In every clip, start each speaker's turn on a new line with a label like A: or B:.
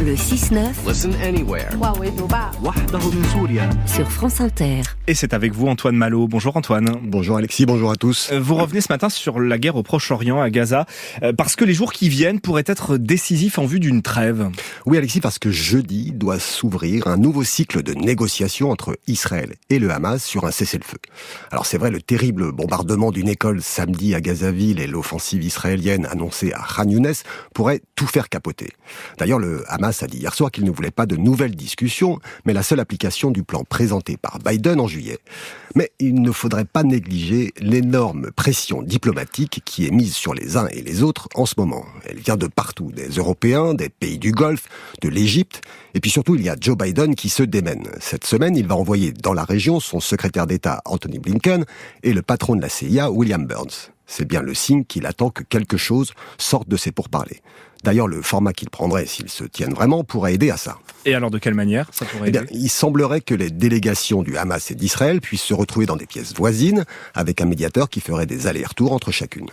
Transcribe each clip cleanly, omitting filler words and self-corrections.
A: Le 6-9
B: Listen anywhere.
A: sur France Inter.
C: Et c'est avec vous Antoine Malo. Bonjour Antoine.
D: Bonjour Alexis, bonjour à tous.
C: Vous revenez ce matin sur la guerre au Proche-Orient, à Gaza, parce que les jours qui viennent pourraient être décisifs en vue d'une trêve.
D: Oui Alexis, parce que jeudi doit s'ouvrir un nouveau cycle de négociations entre Israël et le Hamas sur un cessez-le-feu. Alors c'est vrai, le terrible bombardement d'une école samedi à Gazaville et l'offensive israélienne annoncée à Khan Younes pourraient tout faire capoter. D'ailleurs, le Hamas a dit hier soir qu'il ne voulait pas de nouvelles discussions, mais la seule application du plan présenté par Biden en juillet. Mais il ne faudrait pas négliger l'énorme pression diplomatique qui est mise sur les uns et les autres en ce moment. Elle vient de partout, des Européens, des pays du Golfe, de l'Égypte, et puis surtout il y a Joe Biden qui se démène. Cette semaine, il va envoyer dans la région son secrétaire d'État Anthony Blinken et le patron de la CIA William Burns. C'est bien le signe qu'il attend que quelque chose sorte de ces pourparlers. D'ailleurs, le format qu'il prendrait, s'ils se tiennent vraiment, pourrait aider à ça.
C: Et alors de quelle manière ça pourrait aider ?
D: Il semblerait que les délégations du Hamas et d'Israël puissent se retrouver dans des pièces voisines, avec un médiateur qui ferait des allers-retours entre chacune.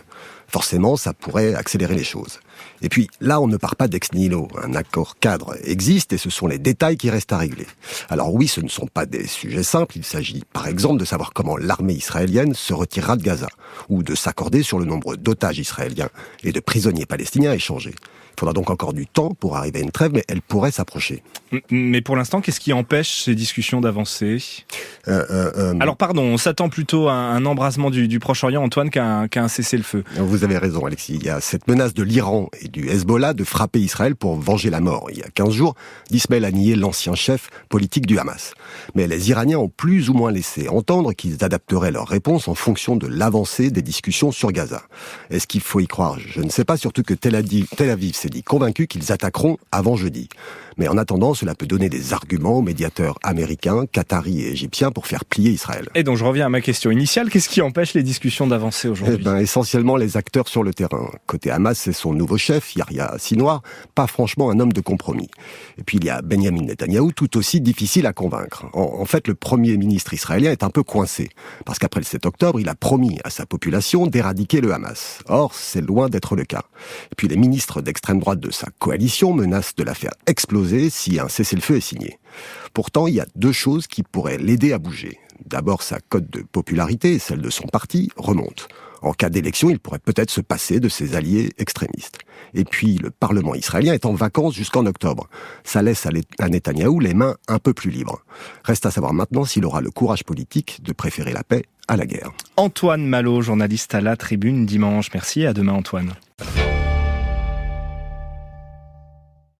D: Forcément, ça pourrait accélérer les choses. Et puis, là, on ne part pas d'ex nihilo. Un accord cadre existe et ce sont les détails qui restent à régler. Alors oui, ce ne sont pas des sujets simples. Il s'agit, par exemple, de savoir comment l'armée israélienne se retirera de Gaza, ou de s'accorder sur le nombre d'otages israéliens et de prisonniers palestiniens échangés. Il faudra donc encore du temps pour arriver à une trêve, mais elle pourrait s'approcher.
C: Mais pour l'instant, qu'est-ce qui empêche ces discussions d'avancer ? Alors pardon, on s'attend plutôt à un embrasement du Proche-Orient, Antoine, qu'à un cessez-le-feu.
D: Vous avez raison, Alexis. Il y a cette menace de l'Iran et du Hezbollah de frapper Israël pour venger la mort. Il y a 15 jours, Ismaël Haniyeh, l'ancien chef politique du Hamas. Mais les Iraniens ont plus ou moins laissé entendre qu'ils adapteraient leur réponse en fonction de l'avancée des discussions sur Gaza. Est-ce qu'il faut y croire ? Je ne sais pas, surtout que Tel Aviv s'est dit convaincu qu'ils attaqueront avant jeudi. Mais en attendant, cela peut donner des arguments aux médiateurs américains, qataris et égyptiens pour faire plier Israël.
C: Et donc je reviens à ma question initiale, qu'est-ce qui empêche les discussions d'avancer aujourd'hui ?
D: Essentiellement les acteurs sur le terrain. Côté Hamas, c'est son nouveau chef, Yahya Sinwar, pas franchement un homme de compromis. Et puis il y a Benjamin Netanyahou, tout aussi difficile à convaincre. En fait, le premier ministre israélien est un peu coincé, parce qu'après le 7 octobre, il a promis à sa population d'éradiquer le Hamas. Or, c'est loin d'être le cas. Et puis les ministres d'extrême droite de sa coalition menacent de la faire exploser si un cessez-le-feu est signé. Pourtant, il y a deux choses qui pourraient l'aider à bouger. D'abord, sa cote de popularité et celle de son parti remontent. En cas d'élection, il pourrait peut-être se passer de ses alliés extrémistes. Et puis, le Parlement israélien est en vacances jusqu'en octobre. Ça laisse à Netanyahou les mains un peu plus libres. Reste à savoir maintenant s'il aura le courage politique de préférer la paix à la guerre.
C: Antoine Malo, journaliste à La Tribune dimanche. Merci et à demain Antoine.